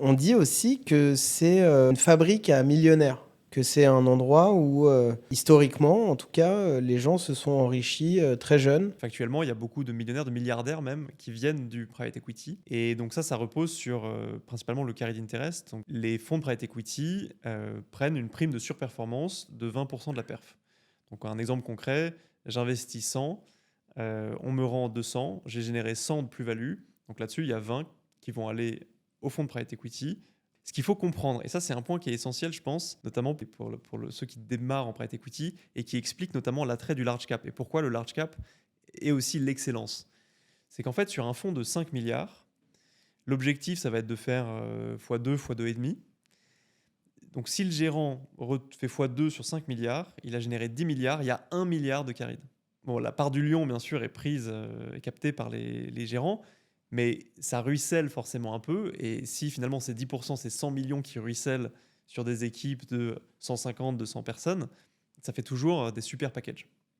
On dit aussi que c'est une fabrique à millionnaires, que c'est un endroit où, historiquement, en tout cas, les gens se sont enrichis très jeunes. Factuellement, il y a beaucoup de millionnaires, de milliardaires même, qui viennent du private equity. Et donc ça repose sur principalement le carried interest. Donc, les fonds de private equity prennent une prime de surperformance de 20% de la perf. Donc un exemple concret, j'investis 100, on me rend 200, j'ai généré 100 de plus-value. Donc là-dessus, il y a 20 qui vont aller au fonds de private equity. Ce qu'il faut comprendre, et ça c'est un point qui est essentiel je pense, notamment ceux qui démarrent en private equity, et qui explique notamment l'attrait du large cap, et pourquoi le large cap et aussi l'excellence. C'est qu'en fait, sur un fonds de 5 milliards, l'objectif, ça va être de faire x2, x2,5. Donc, si le gérant fait x2 sur 5 milliards, il a généré 10 milliards, il y a 1 milliard de carried. Bon, la part du lion, bien sûr, est prise et captée par les gérants, mais ça ruisselle forcément un peu. Et si finalement c'est 10%, c'est 100 millions qui ruissellent sur des équipes de 150, 200 personnes, ça fait toujours des super packages.